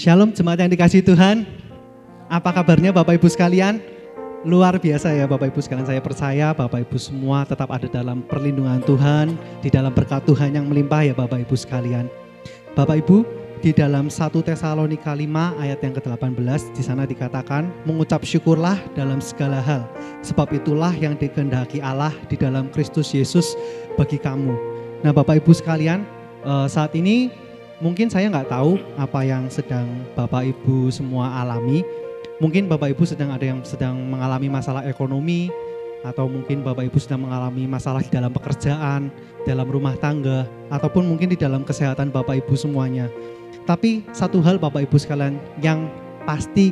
Shalom jemaat yang dikasihi Tuhan. Apa kabarnya Bapak Ibu sekalian? Luar biasa ya Bapak Ibu sekalian, saya percaya Bapak Ibu semua tetap ada dalam perlindungan Tuhan, di dalam berkat Tuhan yang melimpah ya Bapak Ibu sekalian. Bapak Ibu, di dalam 1 Tesalonika 5 ayat yang ke-18 di sana dikatakan, mengucap syukurlah dalam segala hal, sebab itulah yang dikehendaki Allah di dalam Kristus Yesus bagi kamu. Nah Bapak Ibu sekalian, saat ini mungkin saya nggak tahu apa yang sedang Bapak Ibu semua alami. Mungkin Bapak Ibu ada yang sedang mengalami masalah ekonomi, atau mungkin Bapak Ibu sedang mengalami masalah di dalam pekerjaan, dalam rumah tangga, ataupun mungkin di dalam kesehatan Bapak Ibu semuanya. Tapi satu hal Bapak Ibu sekalian yang pasti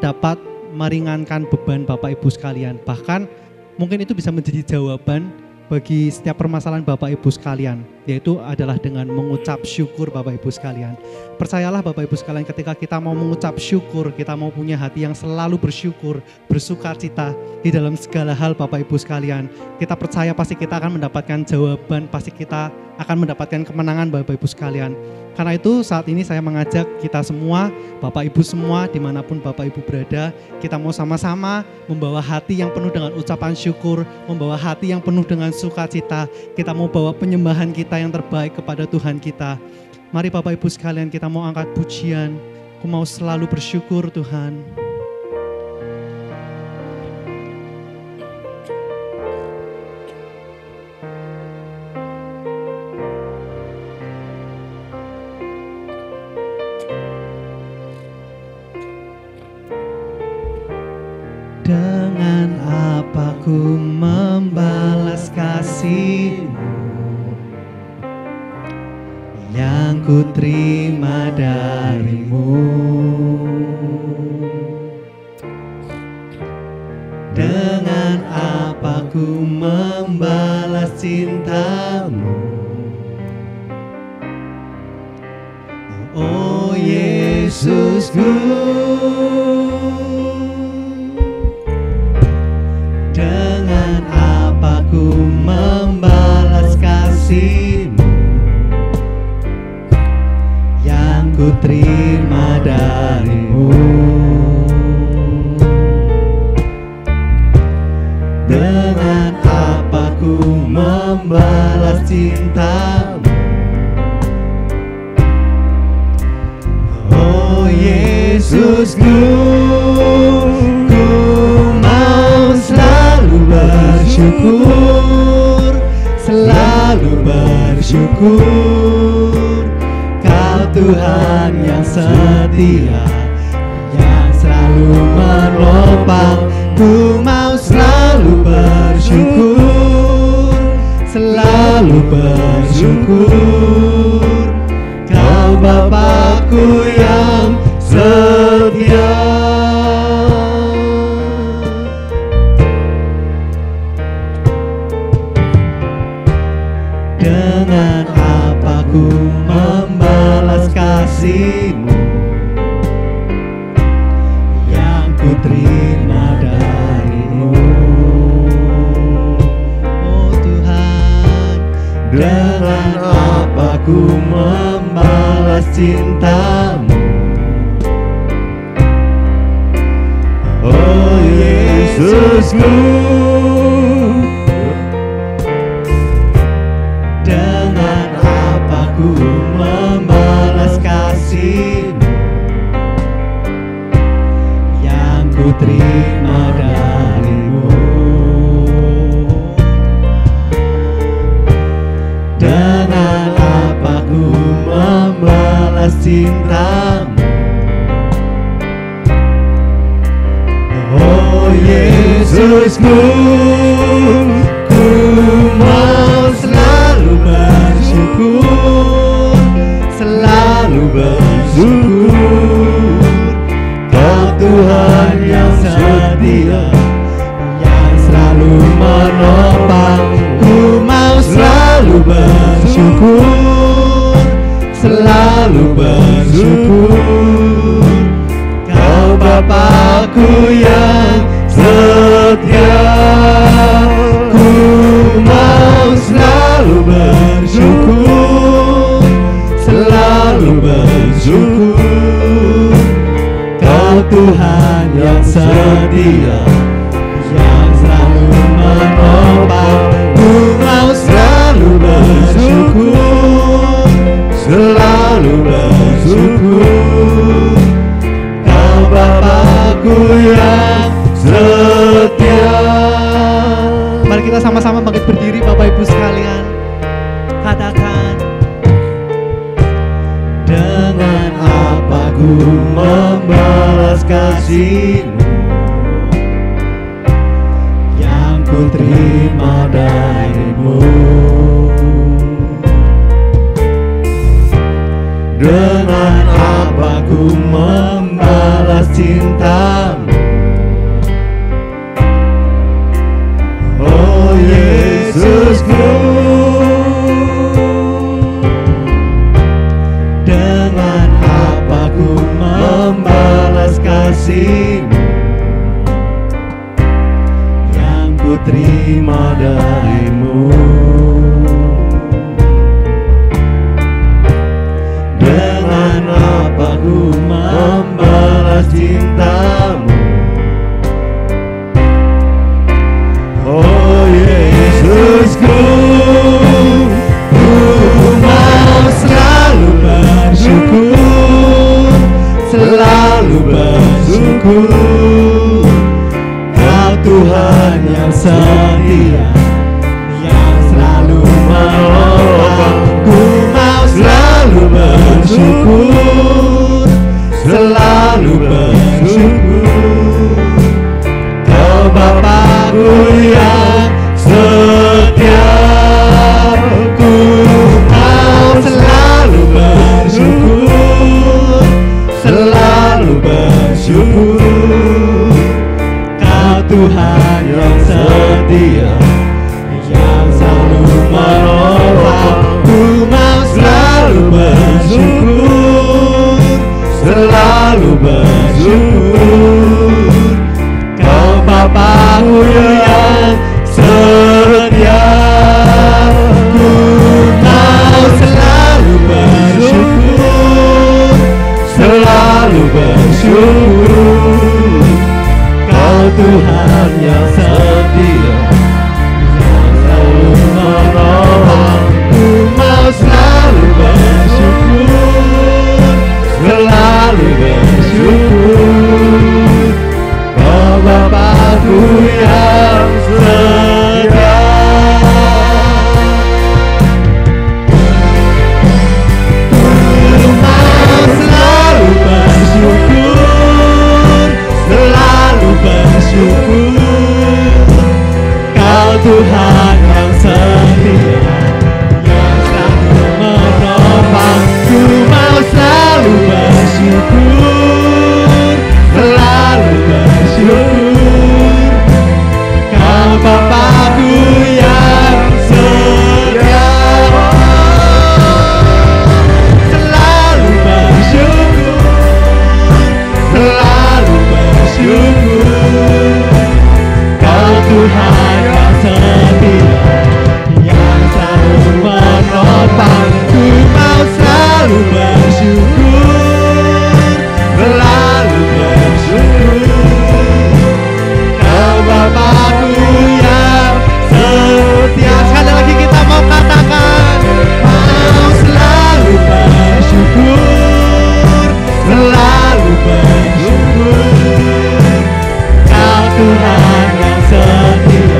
dapat meringankan beban Bapak Ibu sekalian. Bahkan mungkin itu bisa menjadi jawaban bagi setiap permasalahan Bapak Ibu sekalian, yaitu adalah dengan mengucap syukur Bapak Ibu sekalian. Percayalah Bapak Ibu sekalian, ketika kita mau mengucap syukur, kita mau punya hati yang selalu bersyukur, bersukacita di dalam segala hal Bapak Ibu sekalian, kita percaya pasti kita akan mendapatkan jawaban, pasti kita akan mendapatkan kemenangan Bapak Ibu sekalian. Karena itu saat ini saya mengajak kita semua, Bapak Ibu semua dimanapun Bapak Ibu berada, kita mau sama-sama membawa hati yang penuh dengan ucapan syukur, membawa hati yang penuh dengan sukacita. Kita mau bawa penyembahan kita yang terbaik kepada Tuhan kita. Mari Bapak Ibu sekalian, kita mau angkat pujian. Aku mau selalu bersyukur Tuhan. Dengan apa ku membalas kasih-Mu yang ku terima dari-Mu? Dengan apa ku membalas cinta-Mu? Oh Yesusku, dengan apa ku membalas kasih-Mu yang ku terima dari-Mu? Dengan apa ku membalas cinta-Mu? Oh Yesusku, bersyukur, selalu bersyukur. Kau Tuhan yang setia, yang selalu menopang. Ku mau selalu bersyukur, selalu bersyukur. Kau Bapakku yang setia. Dengan apa ku membalas kasih-Mu yang ku terima dari-Mu? Oh Tuhan, dengan apa ku membalas cinta-Mu? Oh Yesusku, ku membalas kasih-Mu yang ku terima dari-Mu. Dengan apa ku membalas cinta-Mu? Oh Yesusku, ku mau selalu bersyukur, selalu bersyukur. Kau Tuhan yang setia, yang selalu menopang. Ku mau selalu bersyukur, selalu bersyukur. Kau Bapakku yang setia. Ku mau selalu bersyukur, selalu bersyukur. Tuhan yang setia, yang selalu menopang. Ku mau selalu bersyukur, selalu bersyukur. Kau Bapakku yang setia. Mari kita sama-sama bangkit berdiri Bapak Ibu sekalian. Katakan, dengan apa ku membalas kasih-Mu yang ku terima dari-Mu. Dengan apa ku membalas cinta-Mu, oh Yesusku. Dengan apa ku membalas kasih-Mu yang ku terima dari-Mu. Dengan apa ku membalas cinta-Mu, oh Yesusku. Ku mau selalu bersyukur, selalu bersyukur. Kau Tuhan yang setia, yang selalu menolong. Ku mau selalu bersyukur, selalu bersyukur. Kau Bapakku yang setia. Ku mau selalu bersyukur, selalu bersyukur. Kau Tuhan yang setia, yang selalu menolong. Ku mau selalu bersyukur, selalu bersyukur. Kau Bapakku yang setia. Ku mau selalu bersyukur, selalu bersyukur. Kau Tuhan yang setia, yang selalu menolong. Ku mau selalu bersyukur, selalu bersyukur. Kau Bapakku yang setia. Ku mau selalu bersyukur, selalu bersyukur. Kau Tuhan yang setia, yang selalu menopang. Ku mau selalu bersyukur, selalu bersyukur. Kau Bapakku yang setia, selalu bersyukur, selalu bersyukur. Kau Tuhan yang setia, yang selalu menopang. Ku mau selalu bersyukur, selalu bersyukur. Kau Bapakku yang setia. Sekali lagi kita mau katakan, mau selalu bersyukur, selalu bersyukur. Kau Tuhan yang setia,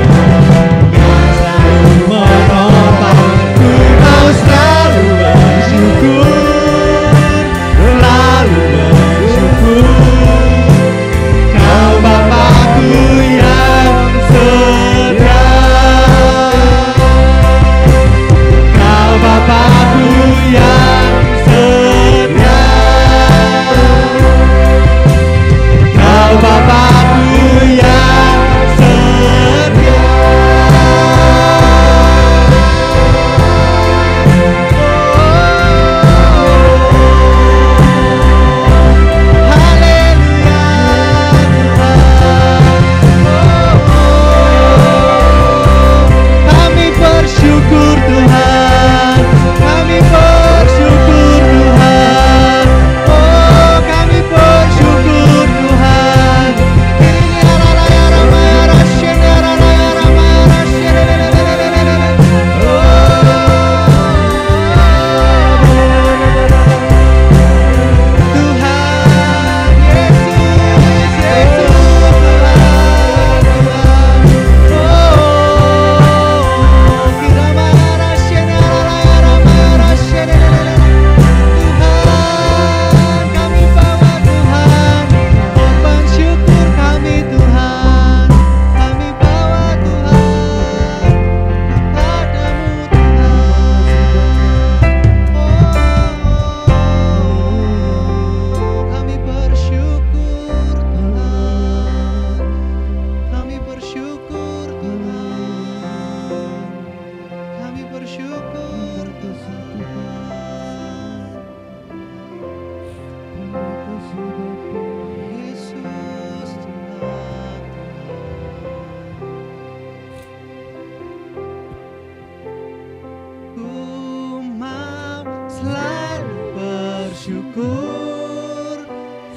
selalu bersyukur,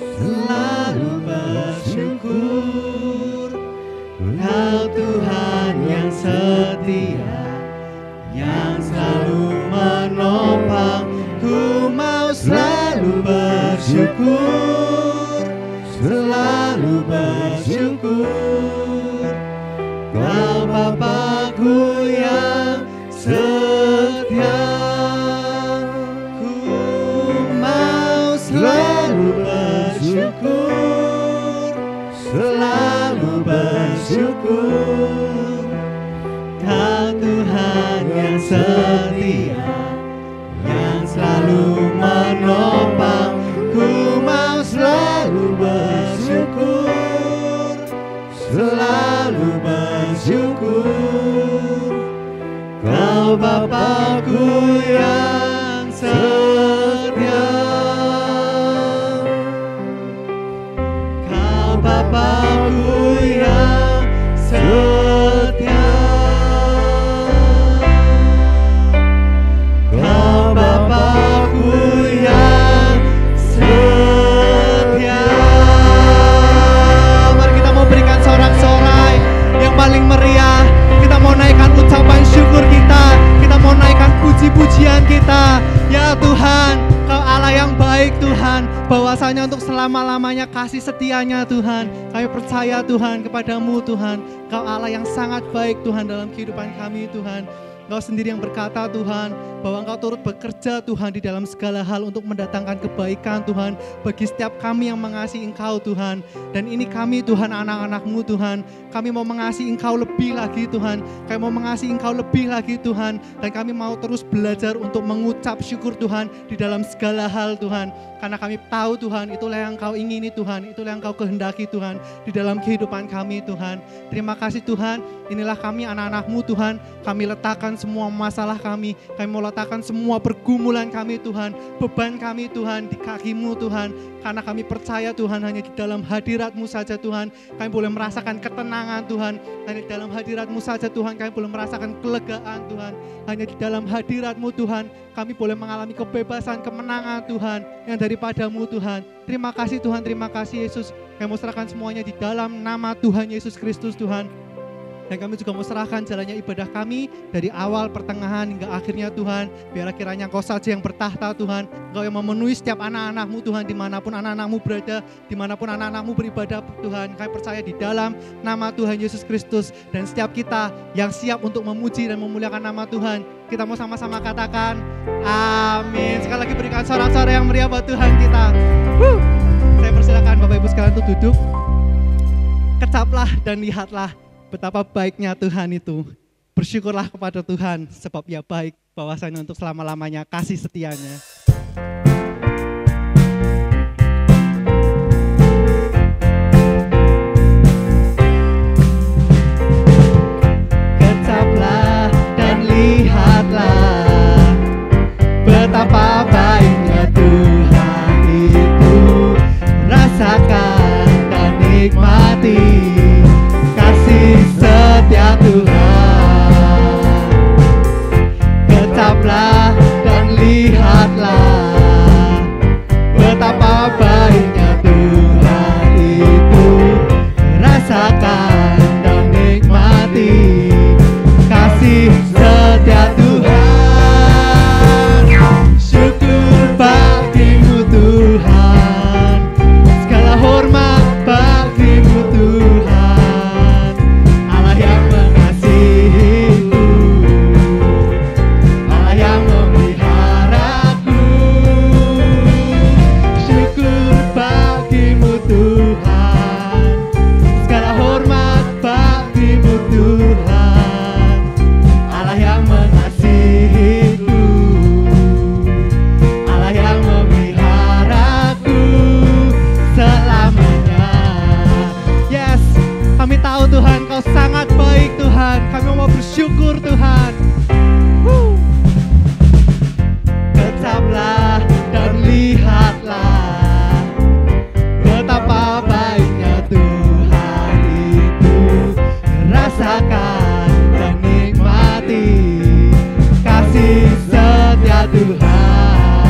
selalu bersyukur. Kau Tuhan yang setia, yang selalu menopang. Ku mau selalu bersyukur, selalu bersyukur. Kau Bapa-Ku yang setia. Ku mau selalu bersyukur, selalu bersyukur. Kau Tuhan yang setia, yang selalu menopang. Ku mau selalu bersyukur, selalu bersyukur. Kau Bapa-Ku yang setia, Kau Bapa-Ku yang setia, Kau Bapa-Ku yang setia. Mari kita mau berikan sorak-sorai yang paling meriah. Kita mau naikkan ucapan syukur kita. Kita mau naikkan puji-pujian kita. Ya Tuhan, Kau Allah yang baik Tuhan. Bahwasanya untuk selama-lamanya kasih setianya Tuhan. Kami percaya Tuhan kepadamu Tuhan. Kau Allah yang sangat baik Tuhan dalam kehidupan kami Tuhan. Engkau sendiri yang berkata Tuhan, bahwa Engkau turut bekerja Tuhan di dalam segala hal untuk mendatangkan kebaikan Tuhan bagi setiap kami yang mengasihi Engkau Tuhan. Dan ini kami Tuhan, anak-anak-Mu Tuhan, kami mau mengasihi Engkau lebih lagi Tuhan. Kami mau mengasihi Engkau lebih lagi Tuhan. Dan kami mau terus belajar untuk mengucap syukur Tuhan di dalam segala hal Tuhan. Karena kami tahu Tuhan, itulah yang Engkau ingini Tuhan, itulah yang Engkau kehendaki Tuhan di dalam kehidupan kami Tuhan. Terima kasih Tuhan, inilah kami anak-anak-Mu Tuhan. Kami letakkan semua masalah kami mau letakkan semua pergumulan kami Tuhan, beban kami Tuhan di kaki-Mu Tuhan. Karena kami percaya Tuhan, hanya di dalam hadirat-Mu saja Tuhan kami boleh merasakan ketenangan Tuhan. Hanya di dalam hadirat-Mu saja Tuhan kami boleh merasakan kelegaan Tuhan. Hanya di dalam hadirat-Mu Tuhan kami boleh mengalami kebebasan, kemenangan Tuhan yang daripada-Mu Tuhan. Terima kasih Tuhan, terima kasih Yesus. Kami mau serahkan semuanya di dalam nama Tuhan Yesus Kristus Tuhan. Dan kami juga mau serahkan jalannya ibadah kami dari awal, pertengahan, hingga akhirnya Tuhan. Biarlah kiranya Engkau saja yang bertahta Tuhan. Engkau yang memenuhi setiap anak-anak-Mu Tuhan, dimanapun anak-anak-Mu berada, dimanapun anak-anak-Mu beribadah Tuhan. Kami percaya di dalam nama Tuhan Yesus Kristus. Dan setiap kita yang siap untuk memuji dan memuliakan nama Tuhan, kita mau sama-sama katakan amin. Sekali lagi berikan sorak-sorai yang meriah buat Tuhan kita. Saya persilakan Bapak Ibu sekalian untuk duduk. Kecaplah dan lihatlah betapa baiknya Tuhan itu. Bersyukurlah kepada Tuhan sebab Ia baik, bahwasanya untuk selama-lamanya kasih setianya. Kecaplah dan lihatlah betapa baiknya Tuhan itu. Rasakan dan nikmati kasih setia Tuhan. Kecaplah dan lihatlah betapa baiknya Tuhan itu. Rasakan dan nikmati kasih setia Tuhan. Syukur bagimu Tuhan, segala hormat bagimu Tuhan. Allah yang mengasihiku, Allah yang memeliharaku. Syukur bagimu Tuhan, segala hormat bagimu Tuhan. Allah yang mengasihiku, Allah yang memeliharaku selamanya. Yes, kami tahu Tuhan, Kau sangat baik Tuhan. Kami mau bersyukur Tuhan. Kecaplah dan lihatlah betapa baiknya Tuhan itu. Rasakan dan nikmati kasih setia Tuhan.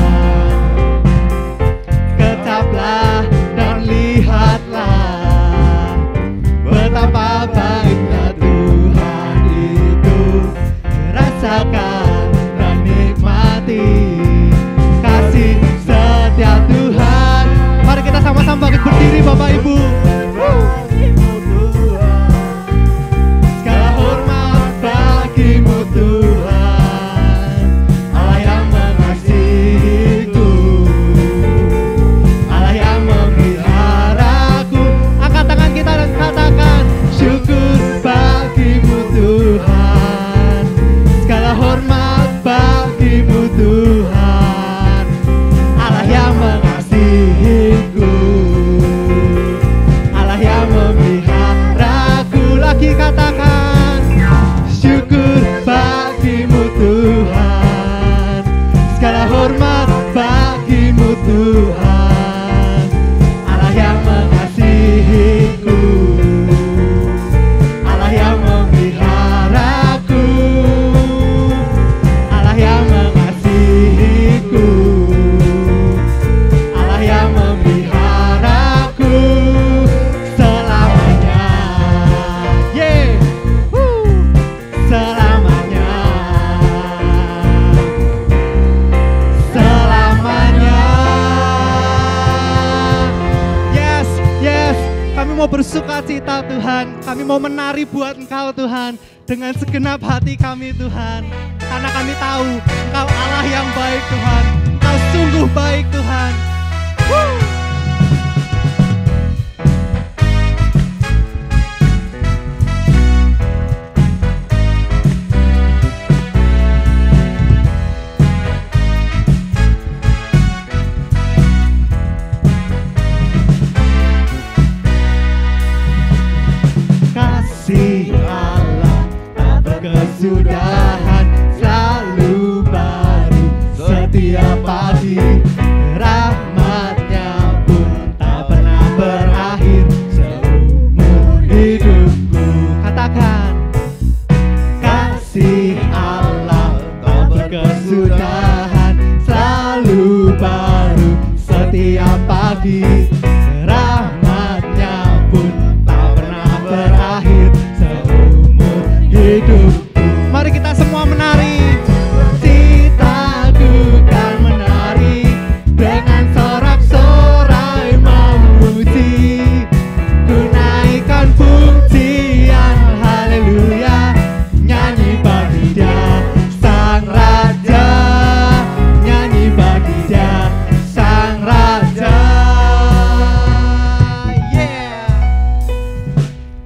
Kami mau menari buat Engkau Tuhan, dengan segenap hati kami Tuhan. Karena kami tahu Engkau Allah yang baik Tuhan, Engkau sungguh baik Tuhan. Kasih Allah tak berkesudahan, selalu baru setiap pagi. Rahmatnya pun tak pernah berakhir seumur hidupku. Katakan, kasih Allah tak berkesudahan, selalu baru setiap pagi. Rahmatnya pun tak pernah berakhir seumur hidupku. mari kita semua menari. Citaku kan menari dengan sorak-sorai memuji. Ku naikkan pujian haleluya, nyanyi bagi Dia Sang Raja, nyanyi bagi Dia Sang Raja. Yeah.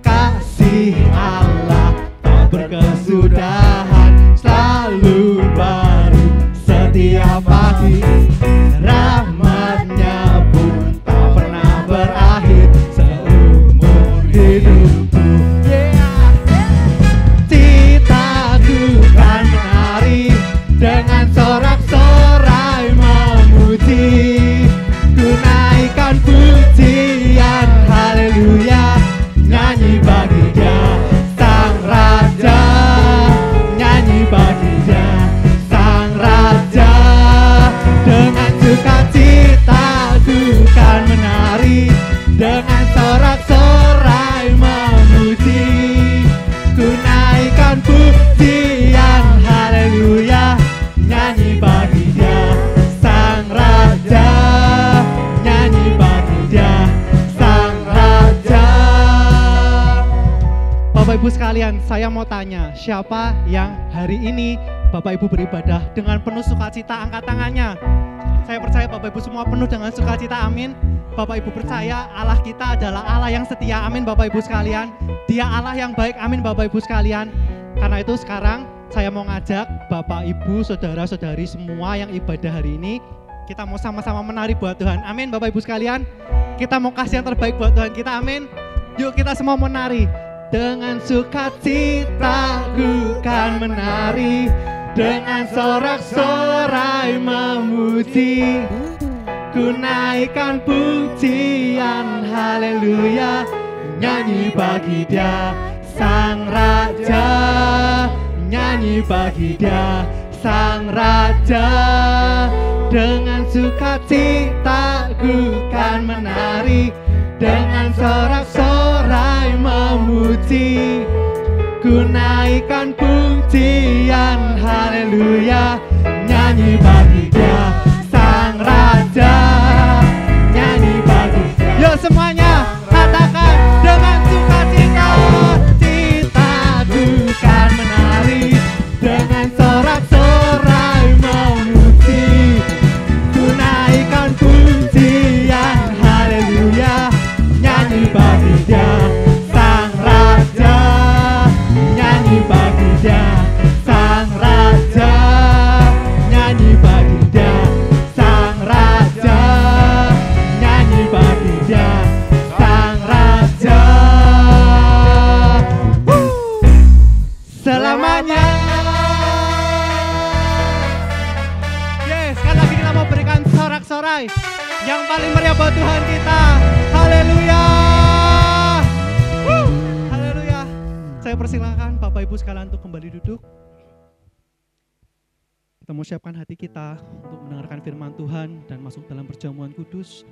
Kasih Allah tak berkesudahan, selalu baru setiap pagi. Rahmatnya pun tak pernah berakhir seumur hidupku. Yeah. Citaku kan menari dengan sorak-sorai memuji. Ku naikkan pujian haleluya, nyanyi bagi Dia Sang Raja, nyanyi bagi Dia Sang Raja. Dengan sukacita ku kan menari, dengan sorak-sorai memuji. Ku naikkan pujian haleluya, nyanyi bagi Dia Sang Raja, nyanyi bagi Dia Sang Raja. Bapak Ibu sekalian, saya mau tanya, siapa yang hari ini Bapak Ibu beribadah dengan penuh sukacita? Angkat tangannya. Saya percaya Bapak Ibu semua penuh dengan sukacita, amin. Bapak Ibu percaya Allah kita adalah Allah yang setia, amin Bapak Ibu sekalian. Dia Allah yang baik, amin Bapak Ibu sekalian. Karena itu sekarang saya mau ngajak Bapak Ibu, saudara-saudari semua yang ibadah hari ini, kita mau sama-sama menari buat Tuhan, amin Bapak Ibu sekalian. Kita mau kasih yang terbaik buat Tuhan kita, amin. Yuk kita semua menari. Dengan sukacita ku kan menari, dengan sorak-sorai memuji. Ku naikkan pujian haleluya, nyanyi bagi Dia Sang Raja, nyanyi bagi Dia Sang Raja. Dengan sukacita ku kan menari, dengan sorak-sorai memuji. Ku naikkan pujian haleluya, nyanyi bagi Dia Sang Raja, nyanyi bagi Dia. Yuk semuanya katakan, dengan sukacita, citaku kan menari, dengan sorak-sorai memuji. Ku naikkan pujian haleluya, nyanyi bagi Dia Sang Raja, nyanyi bagi Dia Sang Raja, nyanyi bagi Dia Sang Raja, nyanyi bagi Dia Sang Raja. Selamanya. Yes, sekali lagi kita mau berikan sorak-sorai yang paling meriah buat Tuhan kita. Haleluya. Haleluya. Saya persilakan Bapak Ibu sekalian untuk kembali duduk. Kita mau siapkan hati kita untuk mendengarkan firman Tuhan dan masuk dalam perjamuan kudus.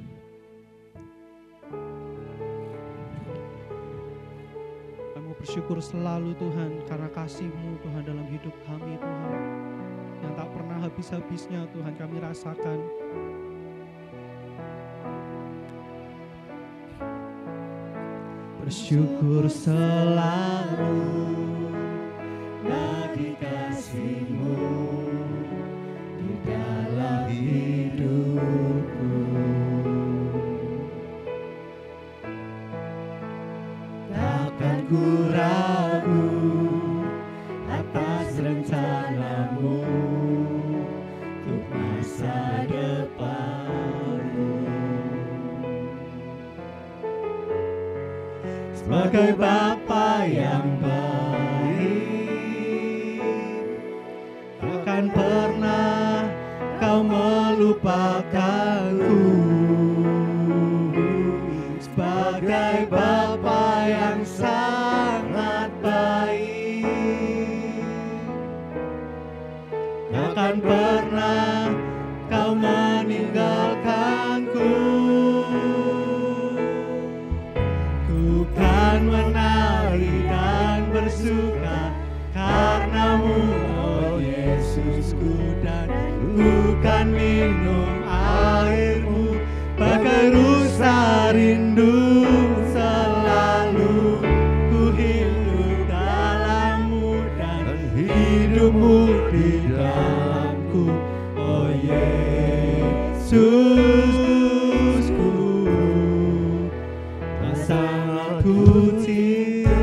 Kami mau bersyukur selalu Tuhan karena kasih-Mu Tuhan dalam hidup kami Tuhan, yang tak pernah habis-habisnya Tuhan kami rasakan. bersyukur selalu bagi kasih-Mu di dalam hidupku. Takkan ku ragu atas rencana-Mu untuk masa depanku. Sebagai Bapa yang baik, takkan pernah Kau melupakanku. Sebagai Bapa yang sangat baik, takkan pernah Kau meninggalkanku. Ku kan menari dan bersuka karena-Mu, oh Yesusku, dan ku kan minum air-Mu bagai rusa rindu. Selalu ku hidup dalam-Mu dan hidup-Mu di dalamku, oh Yesusku, sangat ku cinta.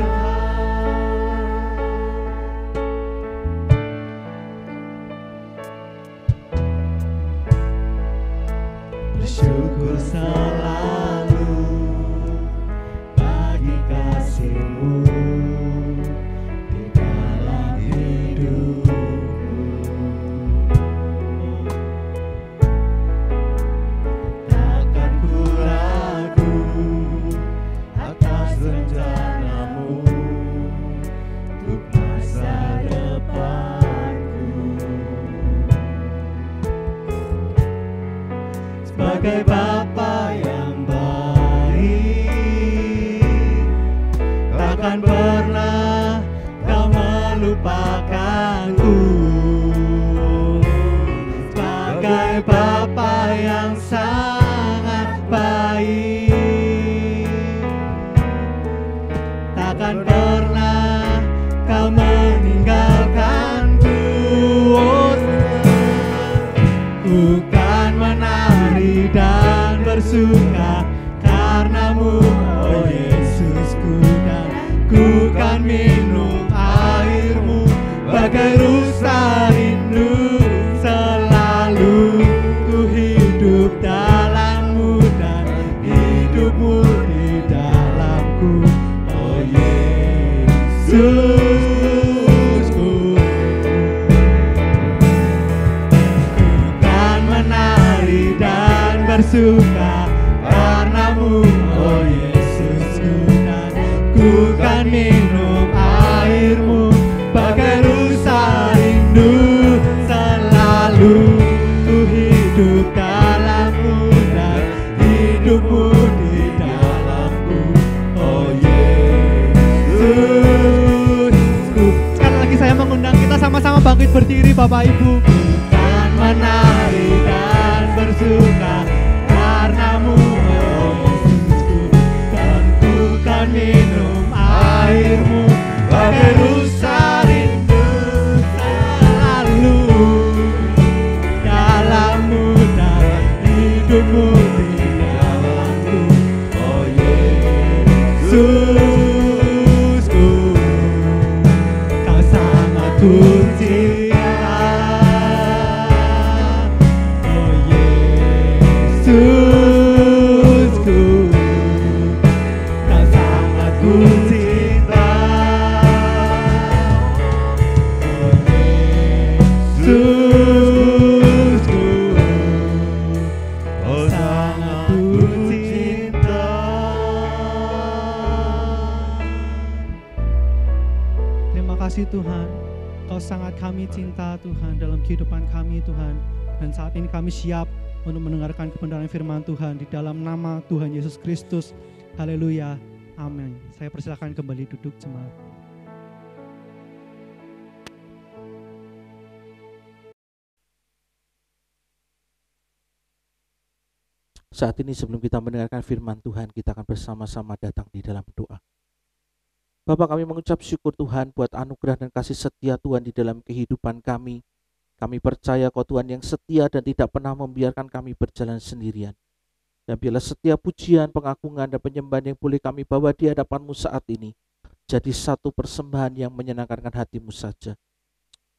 Bersyukur selalu bagi kasih-Mu di dalam hidupku. Takkan ku ragu atas rencana-Mu untuk masa depanku. Sebagai Bapa yang baik, takkan pernah Kau melupakanku. Sebagai Bapa yang sangat baik, takkan pernah Kau meninggalkanku. Oh, ku kan menari dan bersuka karena-Mu, oh Yesusku, dan ku kan minum air-Mu bagai rusa rindu. Selalu ku hidup dalam-Mu dan hidup-Mu di dalamku, oh Yesusku. Ku kan menari dan bersuka karena-Mu, oh Yesusku, dan ku kan minum air-Mu bagai rusa rindu. Selalu ku hidup dalam-Mu dan hidup-Mu di dalamku, oh Yesusku. Sekali lagi saya mengundang kita sama-sama bangkit berdiri, Bapak Ibu. Ku kan menari dan bersuka karena-Mu, oh Yesusku, dan ku kan minum air-Mu bagai rusa rindu. Selalu dalam-Mu dan hidup-Mu di dalamku, oh Yesusku, Kau sangat ku cinta, oh Yesusku, Kau sangat ku cinta, oh Yesusku, oh sangat ku cinta. Terima kasih Tuhan, Kau sangat kami cinta Tuhan dalam kehidupan kami Tuhan. Dan saat ini kami siap untuk mendengarkan kebenaran firman Tuhan di dalam nama Tuhan Yesus Kristus. Haleluya, amin. Saya persilakan kembali duduk jemaat. Saat ini sebelum kita mendengarkan firman Tuhan, kita akan bersama-sama datang di dalam doa. Bapa, kami mengucap syukur Tuhan buat anugerah dan kasih setia Tuhan di dalam kehidupan kami. Kami percaya Kau Tuhan yang setia dan tidak pernah membiarkan kami berjalan sendirian. Dan biarlah setiap pujian, pengagungan, dan penyembahan yang boleh kami bawa di hadapan-Mu saat ini jadi satu persembahan yang menyenangkan hati-Mu saja.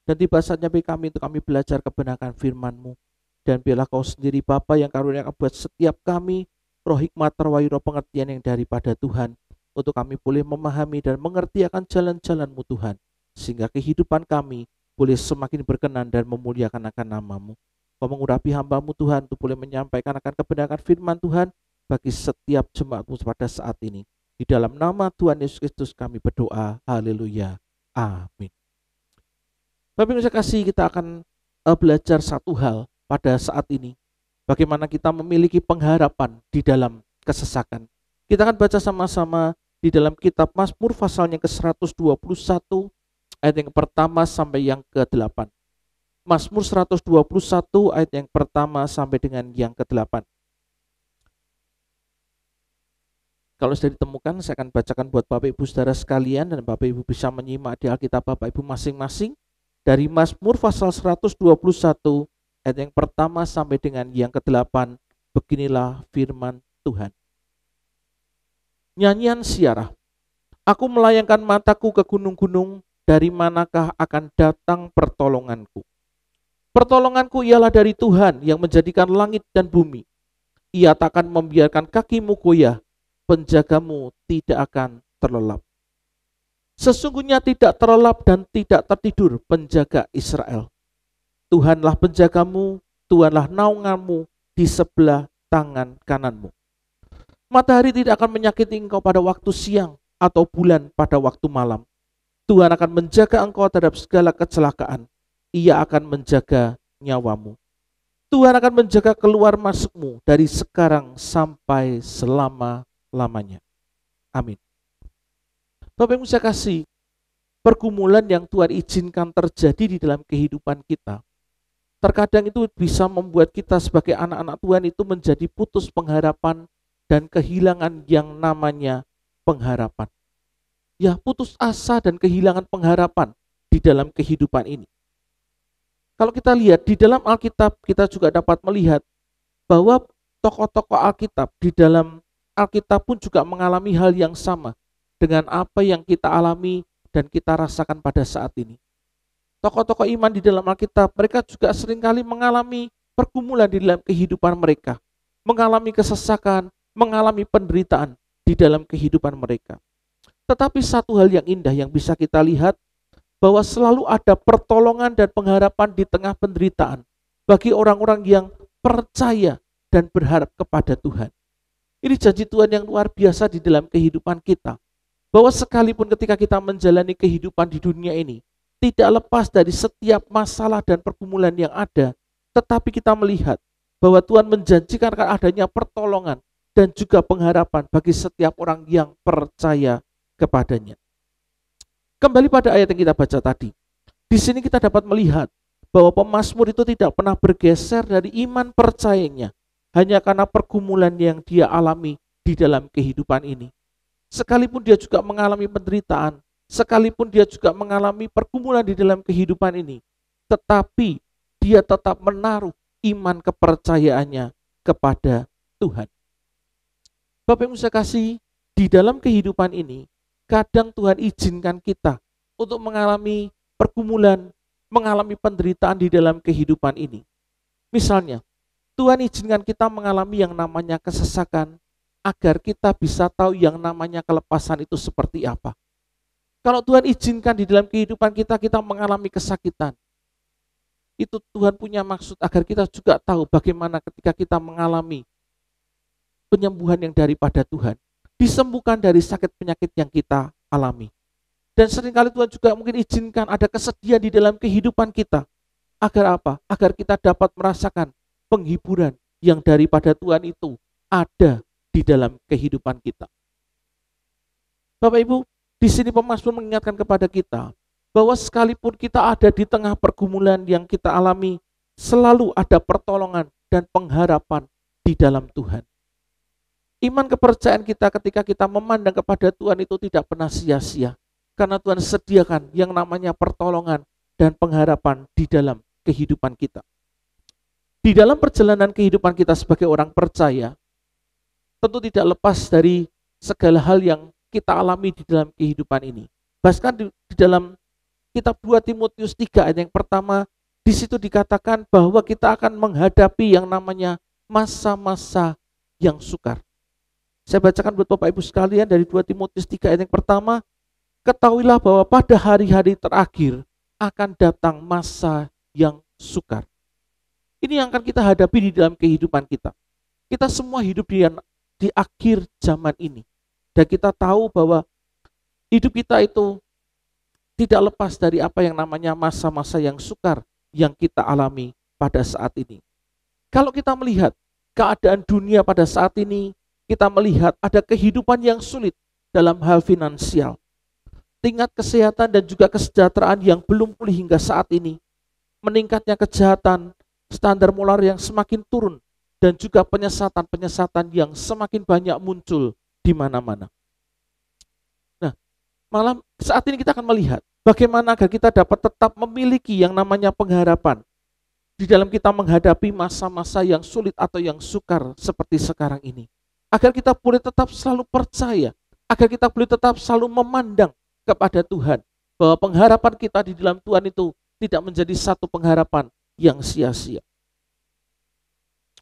Dan tiba saatnya bagi kami untuk kami belajar kebenaran firman-Mu. Dan biarlah Kau sendiri Bapa yang karuniakan buat setiap kami roh hikmat, terwayu, roh pengertian yang daripada Tuhan, untuk kami boleh memahami dan mengerti akan jalan-jalan-Mu Tuhan, sehingga kehidupan kami boleh semakin berkenan dan memuliakan akan nama-Mu. Kau mengurapi hamba-Mu Tuhan untuk boleh menyampaikan akan kebenaran firman Tuhan bagi setiap jemaat-Mu pada saat ini. Di dalam nama Tuhan Yesus Kristus kami berdoa. Haleluya. Amin. Bapak Ibu kasih, kita akan belajar satu hal pada saat ini. Bagaimana kita memiliki pengharapan di dalam kesesakan. Kita akan baca sama-sama di dalam kitab Mazmur pasalnya ke-121 ayat yang pertama sampai yang ke-8. Mazmur 121 ayat yang pertama sampai dengan yang ke-8. Kalau sudah ditemukan, saya akan bacakan buat Bapak Ibu saudara sekalian, dan Bapak Ibu bisa menyimak di Alkitab Bapak Ibu masing-masing dari Mazmur pasal 121 ayat yang pertama sampai dengan yang ke-8. Beginilah firman Tuhan. Nyanyian siarah. Aku melayangkan mataku ke gunung-gunung, dari manakah akan datang pertolonganku? Pertolonganku ialah dari Tuhan yang menjadikan langit dan bumi. Ia takkan membiarkan kakimu goyah, penjagamu tidak akan terlelap. Sesungguhnya tidak terlelap dan tidak tertidur penjaga Israel. Tuhanlah penjagamu, Tuhanlah naunganmu di sebelah tangan kananmu. Matahari tidak akan menyakiti engkau pada waktu siang, atau bulan pada waktu malam. Tuhan akan menjaga engkau terhadap segala kecelakaan. Ia akan menjaga nyawamu. Tuhan akan menjaga keluar masukmu dari sekarang sampai selama-lamanya. Amin. Bapak Ibu saya kasih, pergumulan yang Tuhan izinkan terjadi di dalam kehidupan kita, terkadang itu bisa membuat kita sebagai anak-anak Tuhan itu menjadi putus pengharapan dan kehilangan yang namanya pengharapan. Ya, putus asa dan kehilangan pengharapan di dalam kehidupan ini. Kalau kita lihat di dalam Alkitab, kita juga dapat melihat bahwa tokoh-tokoh Alkitab di dalam Alkitab pun juga mengalami hal yang sama dengan apa yang kita alami dan kita rasakan pada saat ini. Tokoh-tokoh iman di dalam Alkitab, mereka juga seringkali mengalami pergumulan di dalam kehidupan mereka, mengalami kesesakan, mengalami penderitaan di dalam kehidupan mereka. Tetapi satu hal yang indah yang bisa kita lihat, bahwa selalu ada pertolongan dan pengharapan di tengah penderitaan bagi orang-orang yang percaya dan berharap kepada Tuhan. Ini janji Tuhan yang luar biasa di dalam kehidupan kita, bahwa sekalipun ketika kita menjalani kehidupan di dunia ini, tidak lepas dari setiap masalah dan pergumulan yang ada, tetapi kita melihat bahwa Tuhan menjanjikan akan adanya pertolongan dan juga pengharapan bagi setiap orang yang percaya kepadanya. Kembali pada ayat yang kita baca tadi. Di sini kita dapat melihat bahwa pemazmur itu tidak pernah bergeser dari iman percayanya hanya karena pergumulan yang dia alami di dalam kehidupan ini. Sekalipun dia juga mengalami penderitaan, sekalipun dia juga mengalami pergumulan di dalam kehidupan ini, tetapi dia tetap menaruh iman kepercayaannya kepada Tuhan. Bapak Ibu saya kasih, di dalam kehidupan ini, kadang Tuhan izinkan kita untuk mengalami pergumulan, mengalami penderitaan di dalam kehidupan ini. Misalnya, Tuhan izinkan kita mengalami yang namanya kesesakan, agar kita bisa tahu yang namanya kelepasan itu seperti apa. Kalau Tuhan izinkan di dalam kehidupan kita, kita mengalami kesakitan, itu Tuhan punya maksud agar kita juga tahu bagaimana ketika kita mengalami penyembuhan yang daripada Tuhan, disembuhkan dari sakit penyakit yang kita alami. Dan seringkali Tuhan juga mungkin izinkan ada kesedihan di dalam kehidupan kita. Agar apa? Agar kita dapat merasakan penghiburan yang daripada Tuhan itu ada di dalam kehidupan kita. Bapak Ibu, di sini pemazmur mengingatkan kepada kita bahwa sekalipun kita ada di tengah pergumulan yang kita alami, selalu ada pertolongan dan pengharapan di dalam Tuhan. Iman kepercayaan kita ketika kita memandang kepada Tuhan itu tidak pernah sia-sia. Karena Tuhan sediakan yang namanya pertolongan dan pengharapan di dalam kehidupan kita. Di dalam perjalanan kehidupan kita sebagai orang percaya, tentu tidak lepas dari segala hal yang kita alami di dalam kehidupan ini. Bahkan di dalam kitab 2 Timotius 3 ayat yang pertama, di situ dikatakan bahwa kita akan menghadapi yang namanya masa-masa yang sukar. Saya bacakan buat Bapak Ibu sekalian dari 2 Timotius 3 ayat yang pertama, ketahuilah bahwa pada hari-hari terakhir akan datang masa yang sukar. Ini yang akan kita hadapi di dalam kehidupan kita. Kita semua hidup di akhir zaman ini. Dan kita tahu bahwa hidup kita itu tidak lepas dari apa yang namanya masa-masa yang sukar yang kita alami pada saat ini. Kalau kita melihat keadaan dunia pada saat ini, kita melihat ada kehidupan yang sulit dalam hal finansial. Tingkat kesehatan dan juga kesejahteraan yang belum pulih hingga saat ini. Meningkatnya kejahatan, standar moral yang semakin turun, dan juga penyesatan-penyesatan yang semakin banyak muncul di mana-mana. Nah, malam saat ini kita akan melihat bagaimana agar kita dapat tetap memiliki yang namanya pengharapan di dalam kita menghadapi masa-masa yang sulit atau yang sukar seperti sekarang ini. Agar kita boleh tetap selalu percaya, agar kita boleh tetap selalu memandang kepada Tuhan, bahwa pengharapan kita di dalam Tuhan itu tidak menjadi satu pengharapan yang sia-sia.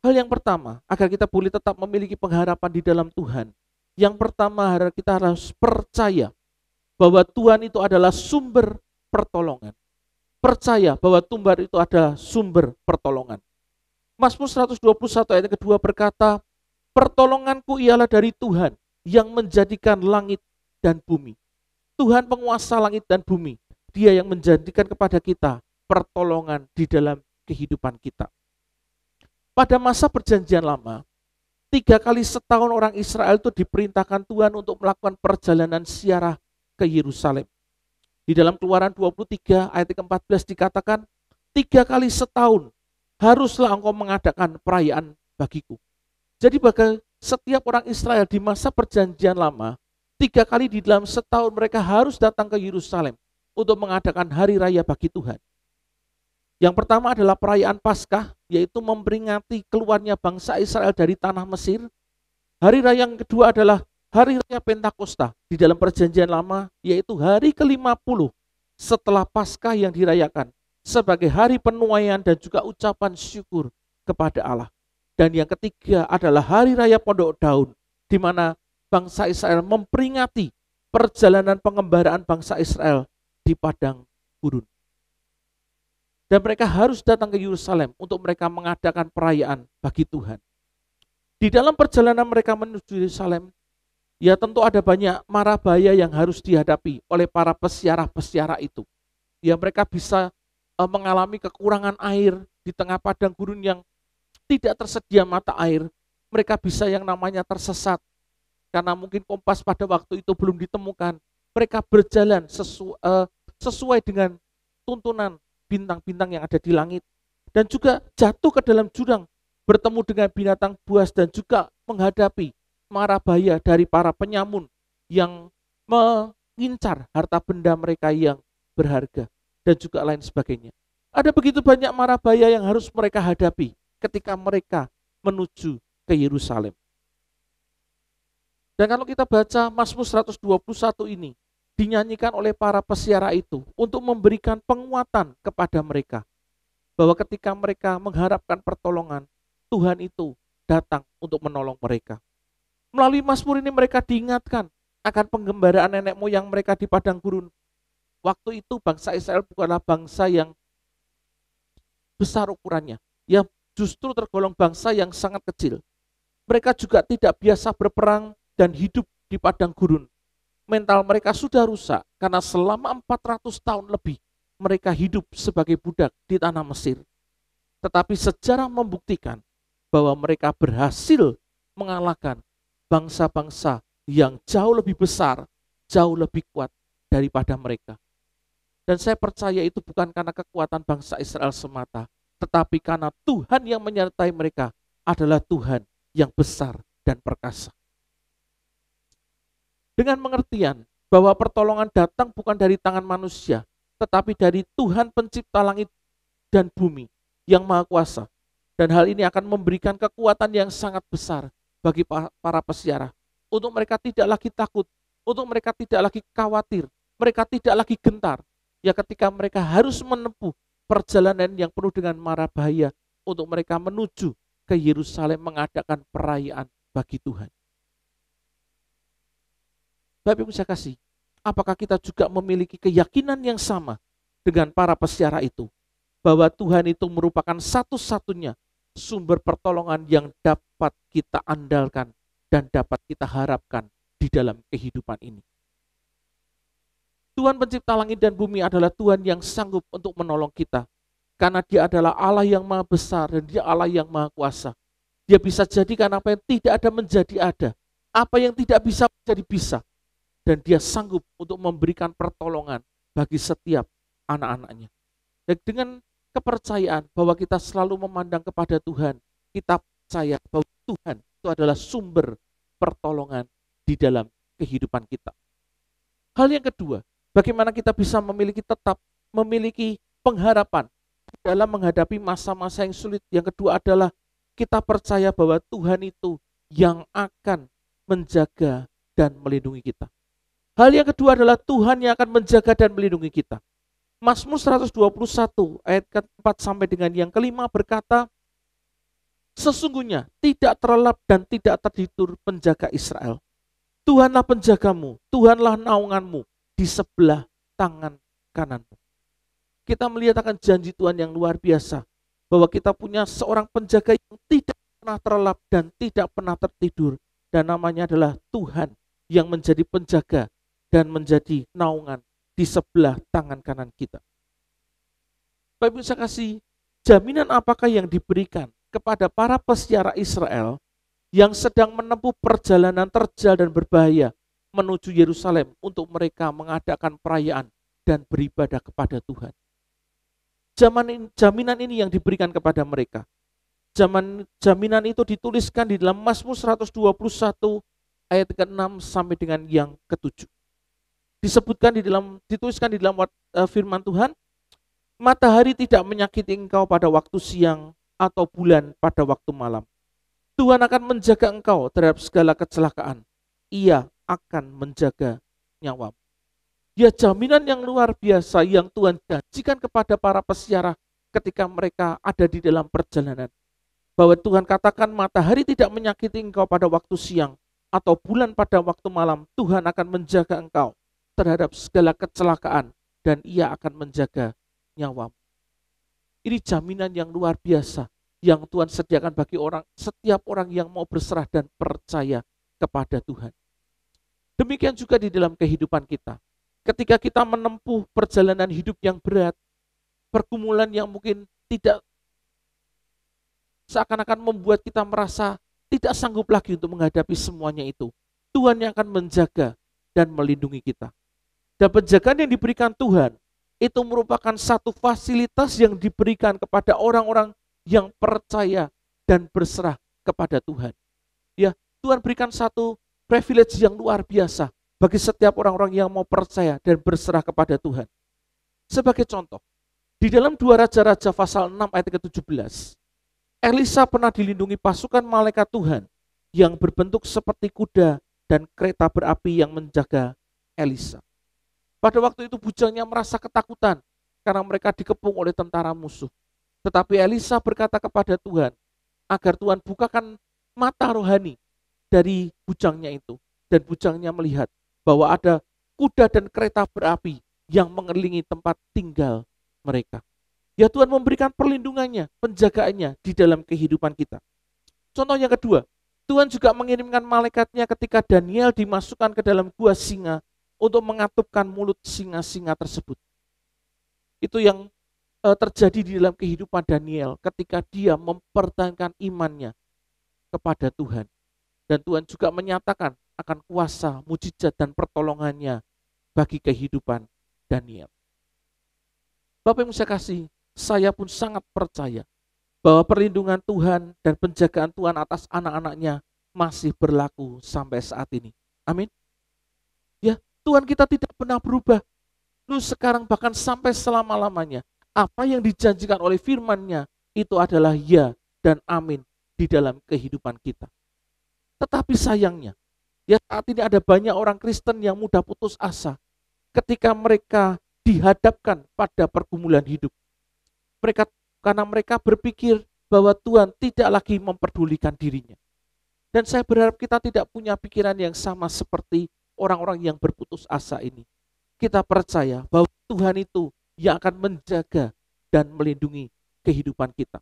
Hal yang pertama, agar kita boleh tetap memiliki pengharapan di dalam Tuhan, yang pertama kita harus percaya bahwa Tuhan itu adalah sumber pertolongan. Percaya bahwa Tuhan itu adalah sumber pertolongan. Mazmur 121 ayat kedua berkata, pertolonganku ialah dari Tuhan yang menjadikan langit dan bumi. Tuhan penguasa langit dan bumi, Dia yang menjadikan kepada kita pertolongan di dalam kehidupan kita. Pada masa perjanjian lama, 3 kali setahun orang Israel itu diperintahkan Tuhan untuk melakukan perjalanan ziarah ke Yerusalem. Di dalam Keluaran 23 ayat 14 dikatakan, 3 kali setahun haruslah engkau mengadakan perayaan bagiku. Jadi bagi setiap orang Israel di masa perjanjian lama, 3 kali di dalam setahun mereka harus datang ke Yerusalem untuk mengadakan hari raya bagi Tuhan. Yang pertama adalah perayaan Paskah, yaitu memperingati keluarnya bangsa Israel dari tanah Mesir. Hari raya yang kedua adalah hari raya Pentakosta di dalam perjanjian lama, yaitu hari ke-50 setelah Paskah yang dirayakan sebagai hari penuaian dan juga ucapan syukur kepada Allah. Dan yang ketiga adalah hari raya Pondok Daun, di mana bangsa Israel memperingati perjalanan pengembaraan bangsa Israel di padang gurun. Dan mereka harus datang ke Yerusalem untuk mereka mengadakan perayaan bagi Tuhan. Di dalam perjalanan mereka menuju Yerusalem, ya tentu ada banyak mara bahaya yang harus dihadapi oleh para pesiarah-pesiarah itu. Ya mereka bisa mengalami kekurangan air di tengah padang gurun yang tidak tersedia mata air. Mereka bisa yang namanya tersesat, karena mungkin kompas pada waktu itu belum ditemukan. Mereka berjalan sesuai dengan tuntunan bintang-bintang yang ada di langit. Dan juga jatuh ke dalam jurang, bertemu dengan binatang buas dan juga menghadapi mara bahaya dari para penyamun yang mengincar harta benda mereka yang berharga dan juga lain sebagainya. Ada begitu banyak mara bahaya yang harus mereka hadapi ketika mereka menuju ke Yerusalem. Dan kalau kita baca Mazmur 121 ini, dinyanyikan oleh para pesiarah itu untuk memberikan penguatan kepada mereka. Bahwa ketika mereka mengharapkan pertolongan, Tuhan itu datang untuk menolong mereka. Melalui Mazmur ini mereka diingatkan akan penggembaraan nenek moyang mereka di padang gurun. Waktu itu bangsa Israel bukanlah bangsa yang besar ukurannya, yang justru tergolong bangsa yang sangat kecil. Mereka juga tidak biasa berperang dan hidup di padang gurun. Mental mereka sudah rusak karena selama 400 tahun lebih mereka hidup sebagai budak di tanah Mesir. Tetapi sejarah membuktikan bahwa mereka berhasil mengalahkan bangsa-bangsa yang jauh lebih besar, jauh lebih kuat daripada mereka. Dan saya percaya itu bukan karena kekuatan bangsa Israel semata, tetapi karena Tuhan yang menyertai mereka adalah Tuhan yang besar dan perkasa. Dengan pengertian bahwa pertolongan datang bukan dari tangan manusia, tetapi dari Tuhan pencipta langit dan bumi yang maha kuasa. Dan hal ini akan memberikan kekuatan yang sangat besar bagi para pesiara. Untuk mereka tidak lagi takut, untuk mereka tidak lagi khawatir, mereka tidak lagi gentar. Ya ketika mereka harus menempuh perjalanan yang penuh dengan mara bahaya untuk mereka menuju ke Yerusalem mengadakan perayaan bagi Tuhan. Bapak Ibu saya kasih, apakah kita juga memiliki keyakinan yang sama dengan para pesiara itu? Bahwa Tuhan itu merupakan satu-satunya sumber pertolongan yang dapat kita andalkan dan dapat kita harapkan di dalam kehidupan ini. Tuhan pencipta langit dan bumi adalah Tuhan yang sanggup untuk menolong kita. Karena Dia adalah Allah yang maha besar dan Dia Allah yang maha kuasa. Dia bisa jadikan apa yang tidak ada menjadi ada. Apa yang tidak bisa menjadi bisa. Dan Dia sanggup untuk memberikan pertolongan bagi setiap anak-anaknya. Dan dengan kepercayaan bahwa kita selalu memandang kepada Tuhan, kita percaya bahwa Tuhan itu adalah sumber pertolongan di dalam kehidupan kita. Hal yang kedua, bagaimana kita bisa tetap memiliki pengharapan dalam menghadapi masa-masa yang sulit. Yang kedua adalah kita percaya bahwa Tuhan itu yang akan menjaga dan melindungi kita. Hal yang kedua adalah Tuhan yang akan menjaga dan melindungi kita. Mazmur 121 ayat ke-4 sampai dengan yang kelima berkata, sesungguhnya tidak terlelap dan tidak tertidur penjaga Israel. Tuhanlah penjagamu, Tuhanlah naunganmu di sebelah tangan kananmu. Kita melihat akan janji Tuhan yang luar biasa, bahwa kita punya seorang penjaga yang tidak pernah terlelap dan tidak pernah tertidur, dan namanya adalah Tuhan yang menjadi penjaga dan menjadi naungan di sebelah tangan kanan kita. Bapak Ibu saya kasih, jaminan apakah yang diberikan kepada para pesiara Israel yang sedang menempuh perjalanan terjal dan berbahaya menuju Yerusalem untuk mereka mengadakan perayaan dan beribadah kepada Tuhan? Jaminan ini yang diberikan kepada mereka. Jaminan itu dituliskan di dalam Mazmur 121 ayat ke-6 sampai dengan yang ke-7. Dituliskan di dalam firman Tuhan, matahari tidak menyakiti engkau pada waktu siang atau bulan pada waktu malam. Tuhan akan menjaga engkau terhadap segala kecelakaan. Ia akan menjaga nyawamu. Ya, jaminan yang luar biasa yang Tuhan janjikan kepada para pesiara ketika mereka ada di dalam perjalanan. Bahwa Tuhan katakan matahari tidak menyakiti engkau pada waktu siang atau bulan pada waktu malam. Tuhan akan menjaga engkau terhadap segala kecelakaan dan Ia akan menjaga nyawamu. Ini jaminan yang luar biasa yang Tuhan sediakan bagi setiap orang yang mau berserah dan percaya kepada Tuhan. Demikian juga di dalam kehidupan kita. Ketika kita menempuh perjalanan hidup yang berat, pergumulan yang mungkin tidak seakan-akan membuat kita merasa tidak sanggup lagi untuk menghadapi semuanya itu. Tuhan yang akan menjaga dan melindungi kita. Dan penjagaan yang diberikan Tuhan itu merupakan satu fasilitas yang diberikan kepada orang-orang yang percaya dan berserah kepada Tuhan. Ya, Tuhan berikan satu privilege yang luar biasa bagi setiap orang-orang yang mau percaya dan berserah kepada Tuhan. Sebagai contoh, di dalam 2 Raja-Raja pasal 6 ayat ke-17, Elisa pernah dilindungi pasukan malaikat Tuhan yang berbentuk seperti kuda dan kereta berapi yang menjaga Elisa. Pada waktu itu bujangnya merasa ketakutan karena mereka dikepung oleh tentara musuh. Tetapi Elisa berkata kepada Tuhan agar Tuhan bukakan mata rohani dari bujangnya itu. Dan bujangnya melihat bahwa ada kuda dan kereta berapi yang mengelilingi tempat tinggal mereka. Ya, Tuhan memberikan perlindungannya, penjagaannya di dalam kehidupan kita. Contoh yang kedua, Tuhan juga mengirimkan malaikatnya ketika Daniel dimasukkan ke dalam gua singa untuk mengatupkan mulut singa-singa tersebut. Itu yang terjadi di dalam kehidupan Daniel ketika dia mempertahankan imannya kepada Tuhan. Dan Tuhan juga menyatakan akan kuasa, mujizat dan pertolongannya bagi kehidupan Daniel. Bapak yang saya kasih, saya pun sangat percaya bahwa perlindungan Tuhan dan penjagaan Tuhan atas anak-anaknya masih berlaku sampai saat ini. Amin. Ya, Tuhan kita tidak pernah berubah. Lu sekarang bahkan sampai selama-lamanya. Apa yang dijanjikan oleh firman-Nya itu adalah ya dan amin di dalam kehidupan kita. Tetapi sayangnya, ya saat ini ada banyak orang Kristen yang mudah putus asa ketika mereka dihadapkan pada pergumulan hidup. Karena mereka berpikir bahwa Tuhan tidak lagi memperdulikan dirinya. Dan saya berharap kita tidak punya pikiran yang sama seperti orang-orang yang berputus asa ini. Kita percaya bahwa Tuhan itu yang akan menjaga dan melindungi kehidupan kita.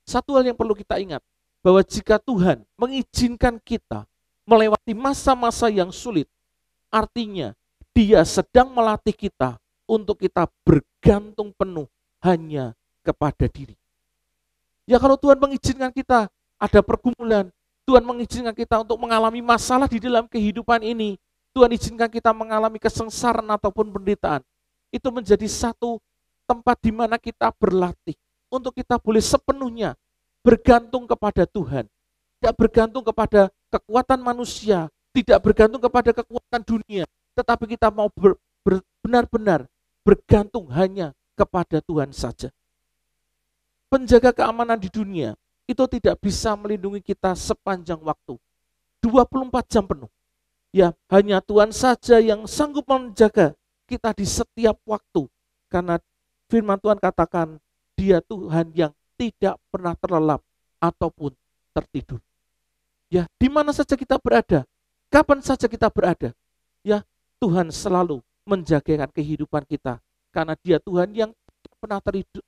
Satu hal yang perlu kita ingat, bahwa jika Tuhan mengizinkan kita melewati masa-masa yang sulit, artinya Dia sedang melatih kita untuk kita bergantung penuh hanya kepada diri. Ya, kalau Tuhan mengizinkan kita ada pergumulan, Tuhan mengizinkan kita untuk mengalami masalah di dalam kehidupan ini, Tuhan izinkan kita mengalami kesengsaraan ataupun penderitaan, itu menjadi satu tempat di mana kita berlatih untuk kita boleh sepenuhnya bergantung kepada Tuhan, tidak bergantung kepada kekuatan manusia, tidak bergantung kepada kekuatan dunia, tetapi kita mau benar-benar bergantung hanya kepada Tuhan saja. Penjaga keamanan di dunia itu tidak bisa melindungi kita sepanjang waktu, 24 jam penuh. Ya, hanya Tuhan saja yang sanggup menjaga kita di setiap waktu. Karena firman Tuhan katakan, Dia Tuhan yang tidak pernah terlelap ataupun tertidur. Ya, di mana saja kita berada, kapan saja kita berada, ya, Tuhan selalu menjagakan kehidupan kita. Karena Dia Tuhan yang tidak pernah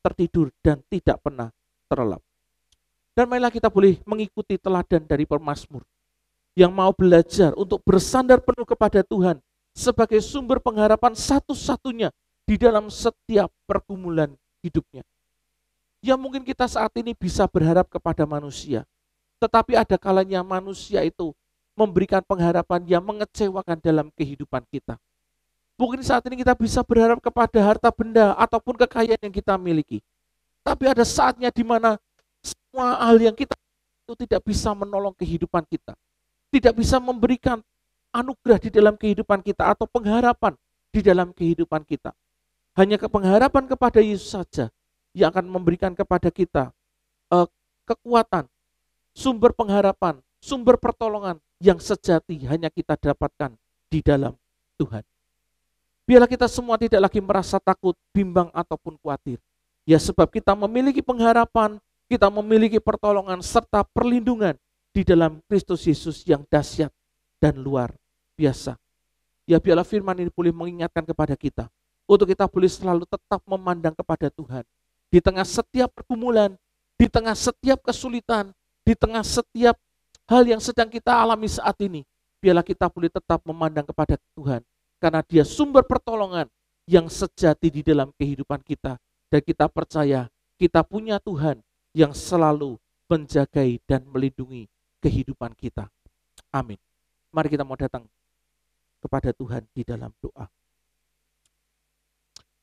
tertidur dan tidak pernah terlelap. Dan marilah kita boleh mengikuti teladan dari pemazmur yang mau belajar untuk bersandar penuh kepada Tuhan sebagai sumber pengharapan satu-satunya di dalam setiap pergumulan hidupnya. Ya, mungkin kita saat ini bisa berharap kepada manusia, tetapi ada kalanya manusia itu memberikan pengharapan yang mengecewakan dalam kehidupan kita. Mungkin saat ini kita bisa berharap kepada harta benda ataupun kekayaan yang kita miliki, tapi ada saatnya di mana semua hal yang kita itu tidak bisa menolong kehidupan kita, tidak bisa memberikan anugerah di dalam kehidupan kita atau pengharapan di dalam kehidupan kita. Hanya pengharapan kepada Yesus saja yang akan memberikan kepada kita kekuatan, sumber pengharapan, sumber pertolongan yang sejati hanya kita dapatkan di dalam Tuhan. Biarlah kita semua tidak lagi merasa takut, bimbang ataupun khawatir. Ya, sebab kita memiliki pengharapan, kita memiliki pertolongan serta perlindungan di dalam Kristus Yesus yang dahsyat dan luar biasa. Ya, biarlah firman ini boleh mengingatkan kepada kita untuk kita boleh selalu tetap memandang kepada Tuhan. Di tengah setiap pergumulan, di tengah setiap kesulitan, di tengah setiap hal yang sedang kita alami saat ini, biarlah kita boleh tetap memandang kepada Tuhan. Karena Dia sumber pertolongan yang sejati di dalam kehidupan kita. Dan kita percaya kita punya Tuhan yang selalu menjagai dan melindungi kehidupan kita. Amin. Mari kita mau datang kepada Tuhan di dalam doa.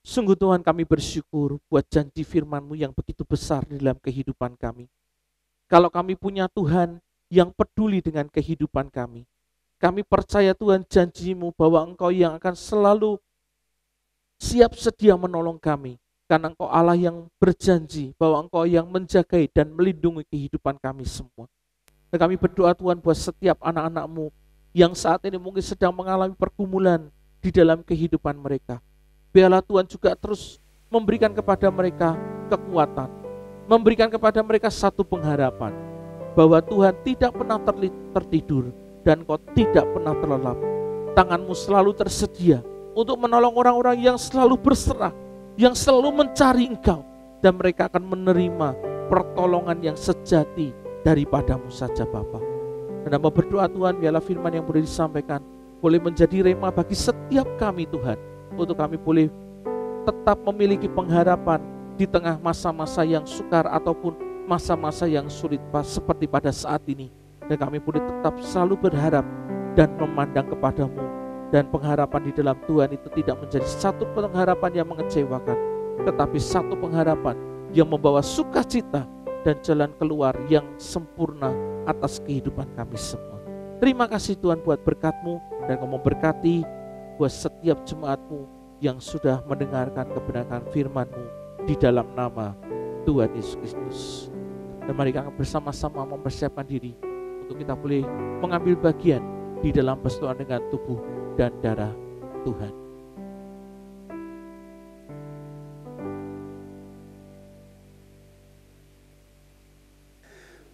Sungguh Tuhan, kami bersyukur buat janji firman-Mu yang begitu besar di dalam kehidupan kami. Kalau kami punya Tuhan yang peduli dengan kehidupan kami, kami percaya Tuhan janji-Mu bahwa Engkau yang akan selalu siap sedia menolong kami. Karena Engkau Allah yang berjanji bahwa Engkau yang menjagai dan melindungi kehidupan kami semua. Dan kami berdoa Tuhan buat setiap anak-anak-Mu yang saat ini mungkin sedang mengalami pergumulan di dalam kehidupan mereka. Biarlah Tuhan juga terus memberikan kepada mereka kekuatan, memberikan kepada mereka satu pengharapan, bahwa Tuhan tidak pernah tertidur dan Engkau tidak pernah terlelap. Tangan-Mu selalu tersedia untuk menolong orang-orang yang selalu berserah, yang selalu mencari Engkau, dan mereka akan menerima pertolongan yang sejati daripada-Mu saja Bapa. Dan hamba berdoa Tuhan, biarlah firman yang boleh disampaikan boleh menjadi rema bagi setiap kami Tuhan, untuk kami boleh tetap memiliki pengharapan di tengah masa-masa yang sukar ataupun masa-masa yang sulit seperti pada saat ini. Dan kami boleh tetap selalu berharap dan memandang kepada-Mu. Dan pengharapan di dalam Tuhan itu tidak menjadi satu pengharapan yang mengecewakan, tetapi satu pengharapan yang membawa sukacita dan jalan keluar yang sempurna atas kehidupan kami semua. Terima kasih Tuhan buat berkat-Mu, dan Kau memberkati buat setiap jemaat-Mu yang sudah mendengarkan kebenaran firman-Mu di dalam nama Tuhan Yesus Kristus. Dan mari kita bersama-sama mempersiapkan diri untuk kita boleh mengambil bagian di dalam persekutuan dengan tubuh dan darah Tuhan.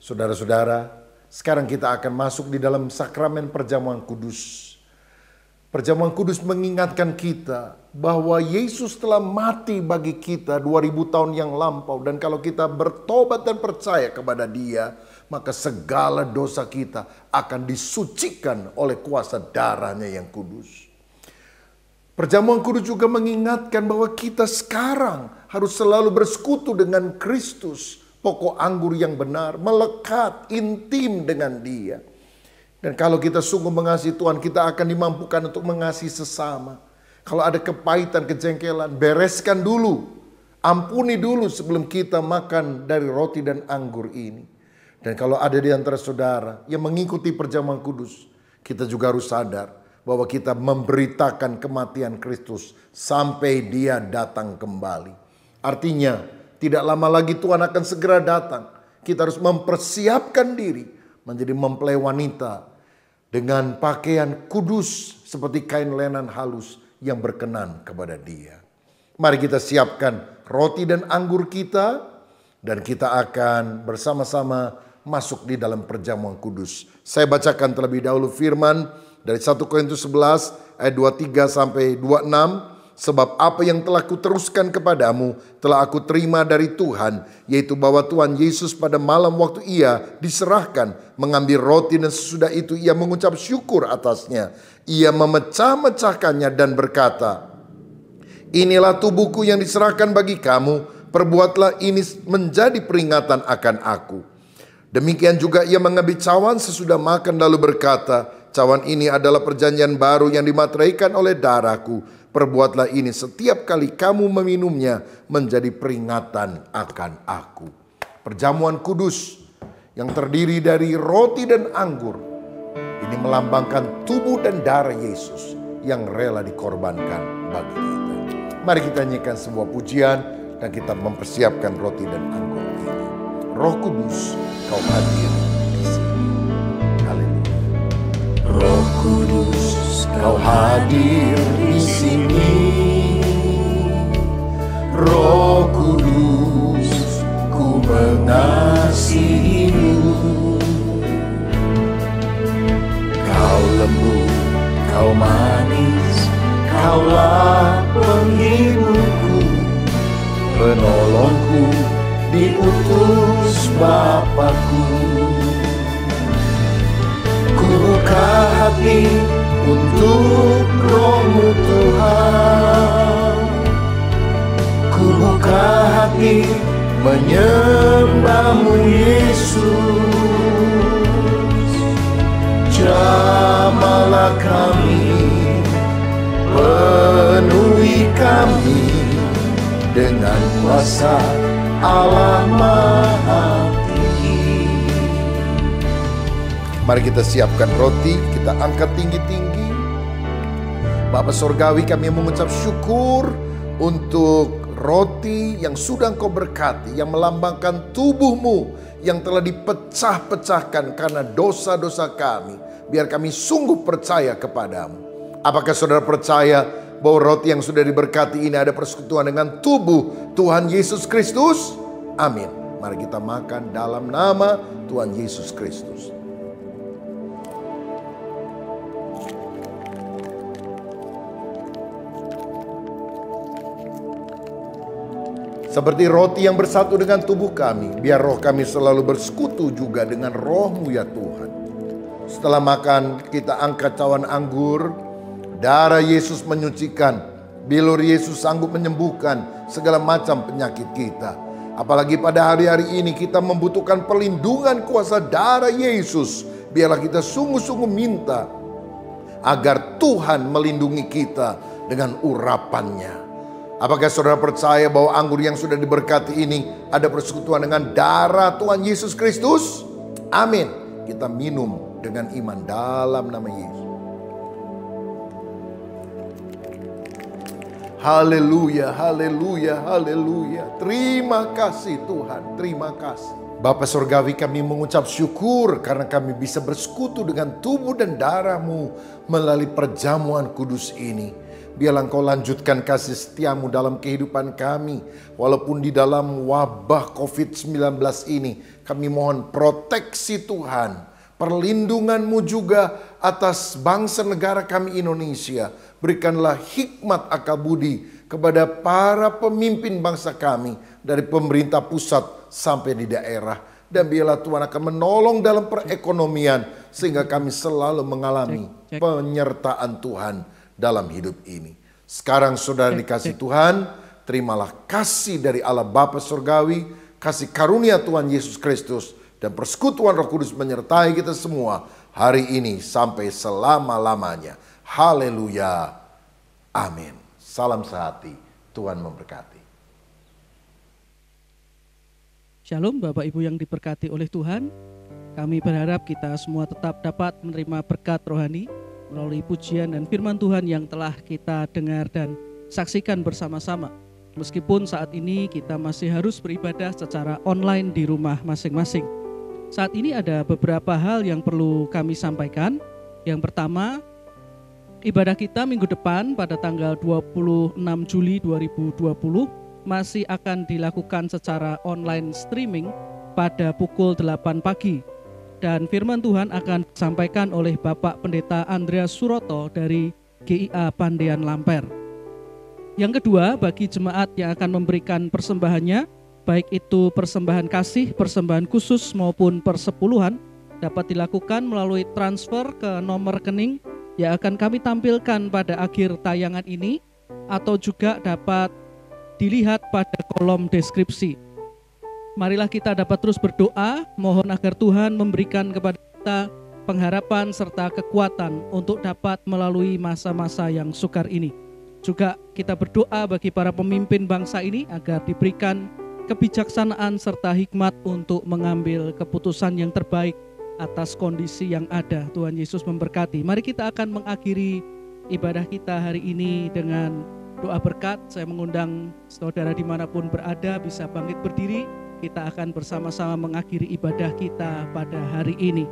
Saudara-saudara, sekarang kita akan masuk di dalam sakramen perjamuan kudus. Perjamuan kudus mengingatkan kita bahwa Yesus telah mati bagi kita 2000 tahun yang lampau. Dan kalau kita bertobat dan percaya kepada Dia, maka segala dosa kita akan disucikan oleh kuasa darahnya yang kudus. Perjamuan kudus juga mengingatkan bahwa kita sekarang harus selalu bersekutu dengan Kristus, pokok anggur yang benar, melekat intim dengan Dia. Dan kalau kita sungguh mengasihi Tuhan, kita akan dimampukan untuk mengasihi sesama. Kalau ada kepahitan, kejengkelan, bereskan dulu, ampuni dulu sebelum kita makan dari roti dan anggur ini. Dan kalau ada di antara saudara yang mengikuti perjamuan kudus, kita juga harus sadar bahwa kita memberitakan kematian Kristus sampai Dia datang kembali. Artinya, tidak lama lagi Tuhan akan segera datang. Kita harus mempersiapkan diri menjadi mempelai wanita dengan pakaian kudus seperti kain lenan halus yang berkenan kepada Dia. Mari kita siapkan roti dan anggur kita, dan kita akan bersama-sama masuk di dalam perjamuan kudus. Saya bacakan terlebih dahulu firman dari 1 Korintus 11 ayat 23 sampai 26. Sebab apa yang telah kuteruskan kepadamu telah aku terima dari Tuhan, yaitu bahwa Tuhan Yesus pada malam waktu Ia diserahkan mengambil roti, dan sesudah itu Ia mengucap syukur atasnya. Ia memecah-mecahkannya dan berkata, "Inilah tubuhku yang diserahkan bagi kamu, perbuatlah ini menjadi peringatan akan aku." Demikian juga Ia mengambil cawan sesudah makan lalu berkata, "Cawan ini adalah perjanjian baru yang dimateraikan oleh darahku. Perbuatlah ini setiap kali kamu meminumnya menjadi peringatan akan aku." Perjamuan kudus yang terdiri dari roti dan anggur ini melambangkan tubuh dan darah Yesus yang rela dikorbankan bagi kita. Mari kita nyanyikan sebuah pujian dan kita mempersiapkan roti dan anggur ini. Roh Kudus, Kau hadir di sini. Haleluya. Roh Kudus, Kau hadir di sini. Roh Kudus, ku mengasihimu. Kau lembut, Kau manis, Kaulah penghiburku, penolongku, diutus Bapakku. Ku buka hati untuk Roh-Mu Tuhan. Ku buka hati menyembah-Mu Yesus. Jamahlah kami, penuhi kami dengan kuasa Allah Maha Tinggi. Mari kita siapkan roti, kita angkat tinggi-tinggi. Bapa Sorgawi, kami mengucap syukur untuk roti yang sudah Engkau berkati, yang melambangkan tubuh-Mu yang telah dipecah-pecahkan karena dosa-dosa kami. Biar kami sungguh percaya kepadamu. Apakah saudara percaya bahwa roti yang sudah diberkati ini ada persekutuan dengan tubuh Tuhan Yesus Kristus? Amin. Mari kita makan dalam nama Tuhan Yesus Kristus. Seperti roti yang bersatu dengan tubuh kami, biar roh kami selalu bersekutu juga dengan Roh-Mu ya Tuhan. Setelah makan, kita angkat cawan anggur. Darah Yesus menyucikan, bilur Yesus sanggup menyembuhkan segala macam penyakit kita. Apalagi pada hari-hari ini kita membutuhkan perlindungan kuasa darah Yesus. Biarlah kita sungguh-sungguh minta agar Tuhan melindungi kita dengan urapannya. Apakah saudara percaya bahwa anggur yang sudah diberkati ini ada persekutuan dengan darah Tuhan Yesus Kristus? Amin. Kita minum dengan iman dalam nama Yesus. Haleluya, haleluya, haleluya. Terima kasih Tuhan, terima kasih. Bapa Surgawi, kami mengucap syukur karena kami bisa bersekutu dengan tubuh dan darah-Mu melalui perjamuan kudus ini. Biarlah Engkau lanjutkan kasih setiamu dalam kehidupan kami. Walaupun di dalam wabah COVID-19 ini, kami mohon proteksi Tuhan. Perlindungan-Mu juga atas bangsa negara kami Indonesia. Berikanlah hikmat akal budi kepada para pemimpin bangsa kami. Dari pemerintah pusat sampai di daerah. Dan biarlah Tuhan akan menolong dalam perekonomian. Sehingga kami selalu mengalami penyertaan Tuhan dalam hidup ini. Sekarang saudara dikasih Tuhan, terimalah kasih dari Allah Bapa Surgawi, kasih karunia Tuhan Yesus Kristus, dan persekutuan Roh Kudus menyertai kita semua hari ini sampai selama-lamanya. Haleluya. Amin. Salam sehati. Tuhan memberkati. Shalom Bapak Ibu yang diberkati oleh Tuhan. Kami berharap kita semua tetap dapat menerima berkat rohani melalui pujian dan firman Tuhan yang telah kita dengar dan saksikan bersama-sama. Meskipun saat ini kita masih harus beribadah secara online di rumah masing-masing. Saat ini ada beberapa hal yang perlu kami sampaikan. Yang pertama, ibadah kita minggu depan pada tanggal 26 Juli 2020 masih akan dilakukan secara online streaming pada pukul 8 pagi. Dan firman Tuhan akan disampaikan oleh Bapak Pendeta Andreas Suroto dari GIA Pandean Lamper. Yang kedua, bagi jemaat yang akan memberikan persembahannya, baik itu persembahan kasih, persembahan khusus maupun persepuluhan, dapat dilakukan melalui transfer ke nomor rekening yang akan kami tampilkan pada akhir tayangan ini, atau juga dapat dilihat pada kolom deskripsi. Marilah kita dapat terus berdoa, mohon agar Tuhan memberikan kepada kita pengharapan serta kekuatan untuk dapat melalui masa-masa yang sukar ini. Juga kita berdoa bagi para pemimpin bangsa ini agar diberikan kebijaksanaan serta hikmat untuk mengambil keputusan yang terbaik atas kondisi yang ada. Tuhan Yesus memberkati. Mari kita akan mengakhiri ibadah kita hari ini dengan doa berkat. Saya mengundang saudara dimanapun berada bisa bangkit berdiri. Kita akan bersama-sama mengakhiri ibadah kita pada hari ini.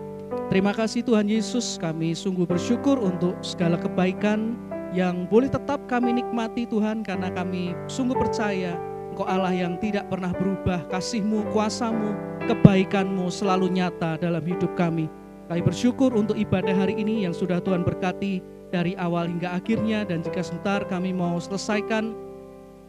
Terima kasih Tuhan Yesus, kami sungguh bersyukur untuk segala kebaikan yang boleh tetap kami nikmati Tuhan, karena kami sungguh percaya Engkau Allah yang tidak pernah berubah. Kasih-Mu, kuasa-Mu, kebaikan-Mu selalu nyata dalam hidup kami. Kami bersyukur untuk ibadah hari ini yang sudah Tuhan berkati dari awal hingga akhirnya. Dan jika sebentar kami mau selesaikan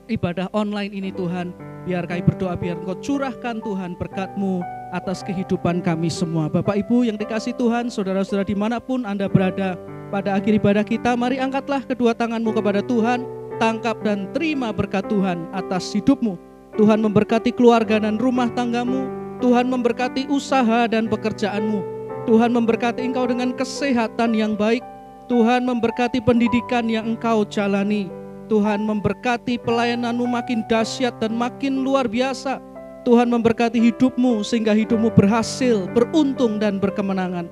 ibadah online ini Tuhan, biar kami berdoa, biar Engkau curahkan Tuhan berkat-Mu atas kehidupan kami semua. Bapak Ibu yang dikasih Tuhan, saudara-saudara dimanapun Anda berada, pada akhir ibadah kita, mari angkatlah kedua tanganmu kepada Tuhan, tangkap dan terima berkat Tuhan atas hidupmu. Tuhan memberkati keluarga dan rumah tanggamu, Tuhan memberkati usaha dan pekerjaanmu, Tuhan memberkati engkau dengan kesehatan yang baik, Tuhan memberkati pendidikan yang engkau jalani, Tuhan memberkati pelayananmu makin dahsyat dan makin luar biasa. Tuhan memberkati hidupmu sehingga hidupmu berhasil, beruntung dan berkemenangan.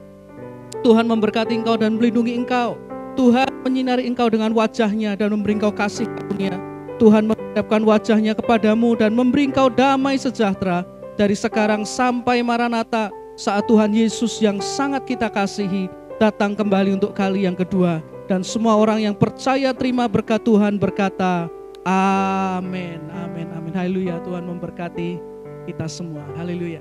Tuhan memberkati engkau dan melindungi engkau. Tuhan menyinari engkau dengan wajahnya dan memberi engkau kasih karunia. Tuhan menghadapkan wajahnya kepadamu dan memberi engkau damai sejahtera dari sekarang sampai Maranatha, saat Tuhan Yesus yang sangat kita kasihi datang kembali untuk kali yang kedua. Dan semua orang yang percaya terima berkat Tuhan berkata, amin, amin, amin. Haleluya, Tuhan memberkati kita semua. Haleluya.